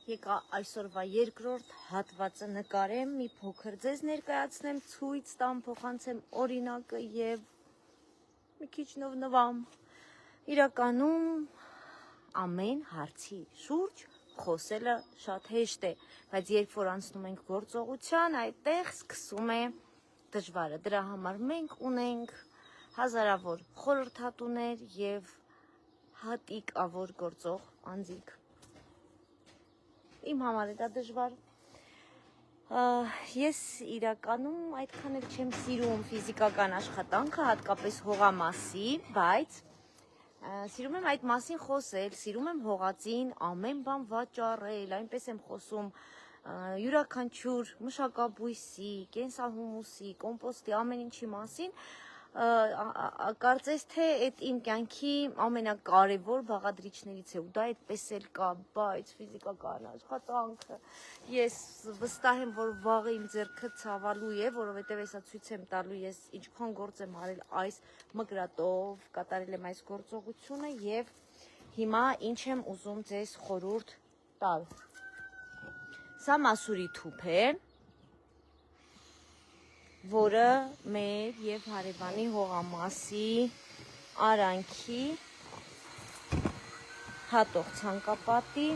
Եկա այսօրվա երկրորդ հատվածը նկարեմ, մի փոքր ձեզ ներկայացնեմ, ցույց տամ, փոխանցեմ օրինակը եւ մի քիչ նվնվամ։ Իրականում ամեն հարցի շուրջ խոսելը շատ հեշտ է, բայց երբ որ անցնում ենք գործողության, այդտեղ սկսում է դժվարը։ Դրա համար մենք ունենք հազարավոր խորհրդատուներ եւ հատիկավոր գործող անձինք։ Իմ համար է դա դժվար։ Ես իրականում այդքան էլ չեմ սիրում ֆիզիկական աշխատանքը, հատկապես հողամասի, բայց սիրում եմ այդ մասին խոսել, սիրում եմ հողածին ամեն բան վաճառել, այնպես եմ խոսում յուրաքանչյուր մշակաբույսի, կենսահումուսի, կոմպոստի, ամեն ինչի մասին, կարծես թե այդ իմ կյանքի ամենակարևոր բաղադրիչներից է ու դա այդպես էլ կա, բայց ֆիզիկական աշխատանքը ես վստահ եմ, որ վաղը իմ ձեռքը ցավալու է, որովհետև հեսա ցույց եմ տալու ես ինչքան գործ եմ արել այս մկրատով, կատարել եմ այս գործողությունը եւ հիմա ինչ եմ ուզում ձեզ խորհուրդ տալ։ Սա մասուրի թուփ է, որը մեր եւ հարևանի հողամասի արանքի հատող ցանկապատի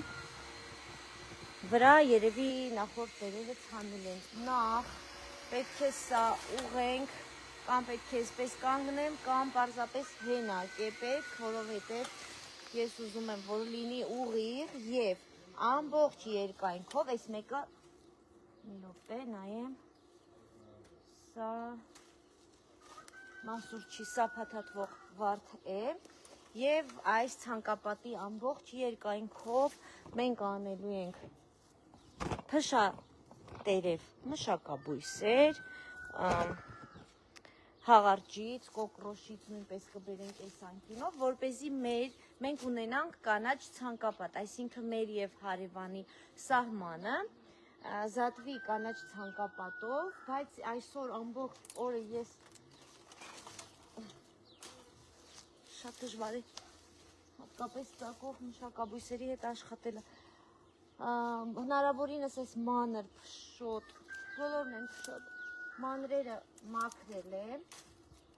վրա երևի նախորդ դերերը ցանել են։ Նախ պետք է սա ուղենք, կամ պետք է այսպես կանգնեմ, կամ պարզապես հենա կեպեք, որովհետև ես ուզում եմ, որ լինի ուղիղ եւ ամբողջ երկայնքով, այս մեկը մի րոպե նայեմ, սա մասուրչի սա փաթաթվող վարդ է եւ այս ցանկապատի ամբողջ երկայնքով մենք անելու ենք փշատերև մշակաբույսեր, հաղարջից, կոկրոշից նույնպես կբերենք այս անկյունով, որպեսզի մենք ունենանք կանաչ ցանկապատ, այսինքն մեր եւ հարևանի սահմանը զատվի կանաչ ցանկապատով, բայց այսօր ամբողջ օրը ես շատ դժվար է հատկապես ծակող մշակաբույսերի հետ աշխատելը, հնարավորինս այս մանր փշոտ, բոլորն են փշոտ, մանրերը մաքրել եմ,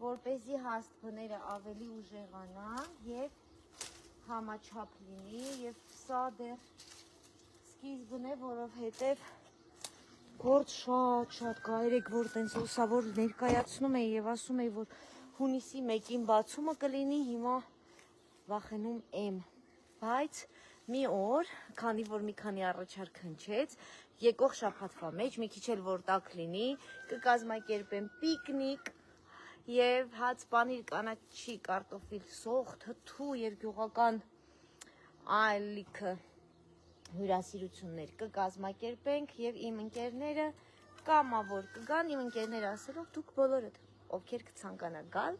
որպեսզի հաստ բները ավելի ուժեղանան եւ համաչափ լինի եւ սա դեռ սկիզբն է, որովհետև գործ շատ կա, երեք որ տենց լուսավոր ներկայացնում էի եւ ասում էի, որ հունիսի 1-ին բացումը կլինի, հիմա վախենում եմ, բայց մի օր, քանի որ մի քանի առաջարկ հնչեց, եկող շաբաթվա մեջ, մի քիչ էլ որ տաք լինի, կկազմակերպեմ պիկնիկ եւ հաց պանիր կանաչի կարտոֆիլ սող, թթու երկյուղական ալիքը հյուրասիրություններ կկազմակերպենք եւ իմ ընկերները կամավոր կգան, իմ ընկերները ասելով դուք բոլորդ, ովքեր կցանկանաք գալ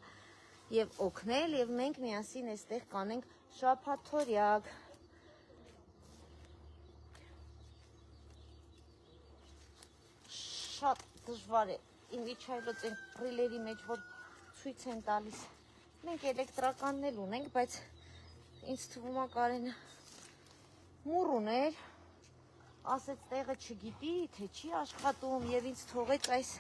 եւ օգնել եւ մենք միասին այստեղ կանենք շաբաթօրյակ։ Շատ դժվար է իմ իջայլոց այն ռիլերի մեջ, որ ցույց են տալիս։ Մենք էլեկտրականն էլ ունենք, բայց ինձ թվում է Կարենը մուռ ուներ, ասեց տեղը չգիտի, թե չի աշխատում եւ ինձ թողեց այս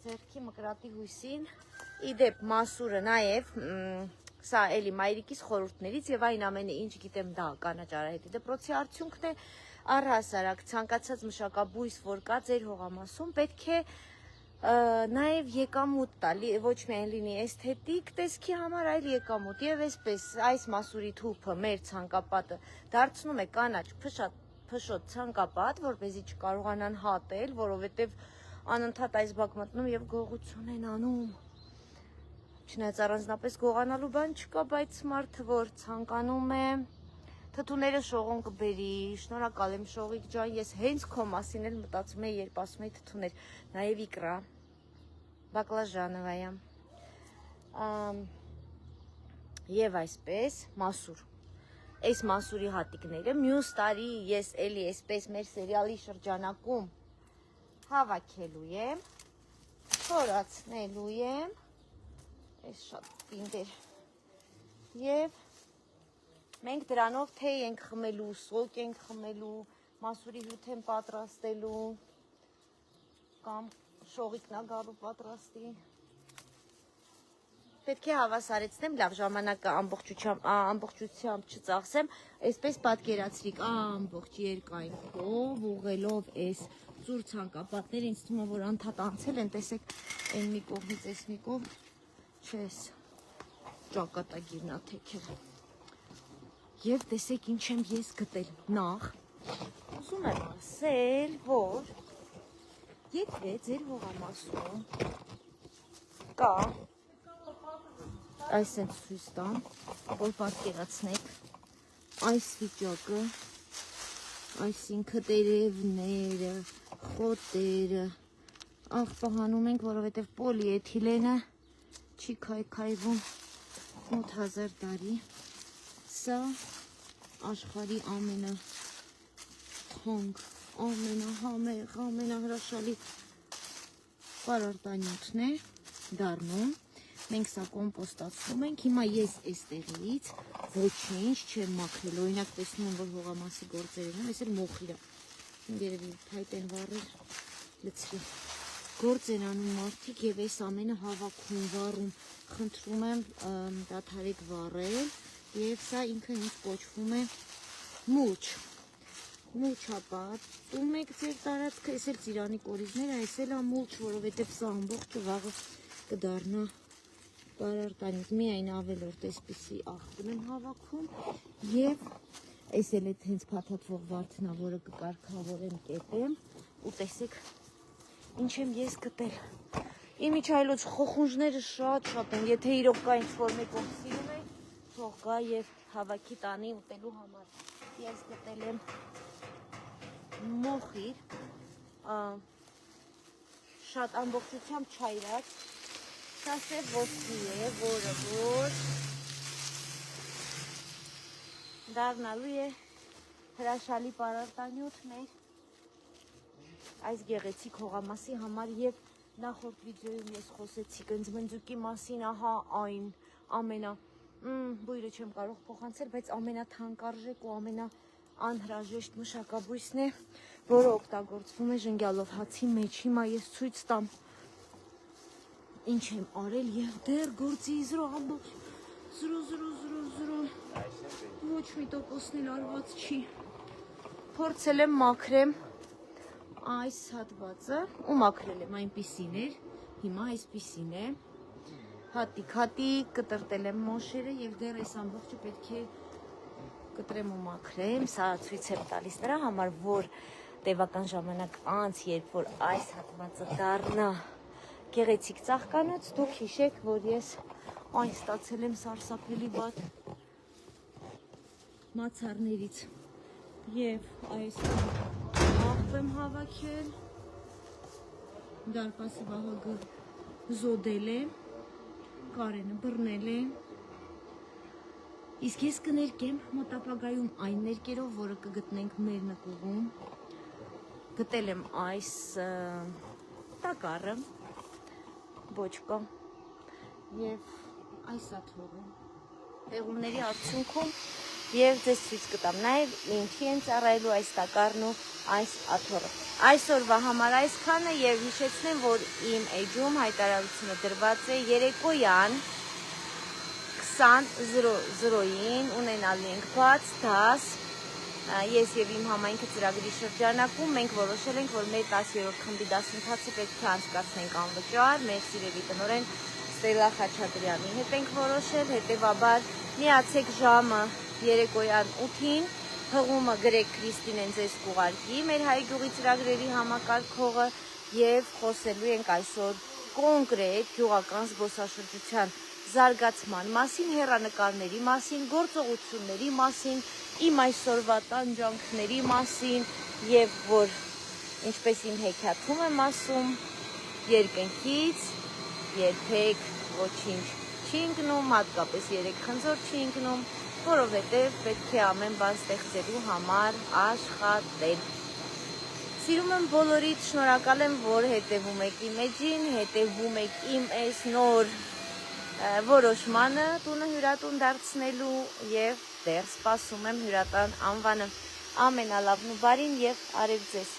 ձեռքի մկրատի հույսին։ Իդեպ մասուրը նաեւ սա էլի մայրիկիս խորհուրդներից եւ այն ամենը ինչ գիտեմ դա կանաչ արահետի դպրոցի արդյունքն է, առհասարակ ցանկացած մշակաբույս, որ կա ձեր հողամասում, պետք է նաև եկամուտ տալի, ոչ միայն լինի էսթետիկ տեսքի համար, այլ եկամուտ եւ այսպես այս մասուրի թուփը մեր ցանկապատը դարձնում է կանաչ փշոտ ցանկապատ, որպեսզի չկարողանան հատել, որովհետեւ անընդհատ այս բակ մտնում եւ գողություն են անում։ Չնայած առանձնապես գողանալու բան չկա, բայց մարդը որ ցանկանում է թթուները շողոն կբերի, շնորհակալ եմ Շողիկ ջան, ես հենց քո մասին էլ մտածում եի, երբ ասում էի թթուներ, նաև իկրա, բակլաժանովայա, եւ այսպես մասուր, այս մասուրի հատիկները, մյուս տարի ես էլի այսպես մեր սերիալի շրջանակում հավաքելու եմ, խորացնելու եմ, այս շատ պինդ էր, եւ Մենք դրանով թեյ ենք խմելու, սոկ ենք խմելու, մասուրի հյութ են պատրաստելու, կամ շողիկնագարու պատրաստի։ Պետք է հավասարեցնեմ, լավ ժամանակը ամբողջությամբ չծախսեմ, այսպես պատկերացրիք ամբողջ երկայնքով, ուղղելով այս ծուր ցանկապատները, ինձ թվում է, որ անդադ անցել են, տեսեք, այն մի կողմից, այս մի կողմ, չես ճակատագիրն ա թեքել։ Եվ տեսեք ինչ եմ ես գտել, նախ, ուզում եմ ասել, որ եթե ձեր հողամասում կա, այս են ցույց տամ, որ պատկերացնեք այս վիճակը, այսինքն տերևները, խոտերը, աղբահանում ենք, որովհետև պոլիէթիլենը չի քայքայվում 8000 տարի, սա աշխարհի ամենաթանկ, ամենահամեղ, ամենահրաշալի պարարտանյութն է դառնում։ Մենք սա կոմպոստացնում ենք, հիմա ես այստեղից ոչինչ չեմ մաքրել, օրինակ տեսնում եմ, որ հողամասի գործեր են, այս էլ մոխիր է, երևի փայտ են վառել, լցրի, գործ են անում մարդիկ և այս ամենը հավաքում, վառում, խնդրում եմ դադարեք վառել և սա ինքը ինձ կոչվում է մուչ, մուչապատում եք ձեր տարածքը, այս էլ ծիրանի կորիզները, այս էլ է մուչ, որովհետև սա ամբողջը վաղը կդառնա պարարտանյութ, միայն ավելորդ այսպիսի աղբն եմ հավաքում և այս էլ էդ հենց փաթաթվող վարդն է, որը կկարգավորեմ, կետեմ ու տեսեք ինչ եմ ես գտել։ Իմիջայլոց խոխունջները շատ են, եթե իրոք կա ինչ-որ մեկով սիրում է, թող գա և հավաքի տանի ուտելու համար։ Ես գտել եմ մոխիր, շատ ամբողջությամբ չայրած, սա սև ոսկի է, որը որ դառնալու է հրաշալի պարարտանյութ մեր այս գեղեցիկ հողամասի համար և նախորդ վիդեոյում ես խոսեցի գնձմնձուկի մասին, ահա այն ամենա, բույրը չեմ կարող փոխանցել, բայց ամենաթանկարժեք ու ամենաանհրաժեշտ մշակաբույսն է, որը օգտագործվում է ժենգյալով հացի մեջ, հիմա ես ցույց տամ ինչ եմ արել և դեռ գործի զրո ամբողջ, զրո, ոչ մի տոկոսն էլ արված չի, փորձել եմ մաքրեմ այս հատվածը ու մաքրել եմ այնպիսին էր, հիմա այսպիսին է, հատիկ կտրտել եմ մոշերը և դեռ այս ամբողջը պետք է կտրեմ ու մաքրեմ, սա ցույց եմ տալիս նրա համար, որ տևական ժամանակ անց, երբ որ այս հատվածը դառնա գեղեցիկ ծաղկանոց, դուք հիշեք, որ ես այն ստացել եմ սարսափելի վատ մացառներից և այս աղբ եմ հավաքել, դարպասը վահագը զոդել է, Կարենը բռնել է, իսկ ես կներկեմ մոտապագայում այն ներկերով, որը կգտնենք մեր նկուղում, գտել եմ այս տակառը, բոճկա և այս աթողը տեղումների արդյունքում և ձեզ ցույց կտամ նաև ինչի են ծառայելու այս տակառն ու այս աթոռը։ Այսօրվա համար այսքանը և հիշեցնեմ, որ իմ էջում հայտարարությունը դրված է երեկոյան 20:00-ին ունենալու ենք բաց դաս, ես և իմ համայնքը ծրագրի շրջանակում մենք որոշել ենք, որ մեր 10-րդ խմբի դասընթացը պետք է անցկացնենք անվճար, մեր սիրելի տնօրեն Ստելլա Խաչատրյանի հետ ենք որոշել, հետևաբար միացեք ժամը երեկոյան 8-ին, հղումը գրեք Քրիստինեն ձեզ կուղարկի, մեր հայ գյուղի ծրագրերի համակարգողը և խոսելու ենք այսօր կոնկրետ գյուղական զբոսաշրջության զարգացման մասին, հեռանկարների մասին, գործողությունների մասին, իմ այսօրվա տանջանքների մասին և որ ինչպես իմ հեքիաթում եմ ասում, երկնքից երբեք ոչինչ չի ընկնում, հատկապես 3 խնձոր չի ընկնում, որովհետև պետք է ամեն բան ստեղծելու համար աշխատել։ Սիրում եմ բոլորիդ, շնորհակալ եմ, որ հետևում եք իմ էջին, հետևում եք իմ այս նոր որոշմանը տունը հյուրատուն դարձնելու եւ դեռ սպասում եմ հյուրատան անվանը։ Ամենալավն ու բարին եւ արև ձեզ։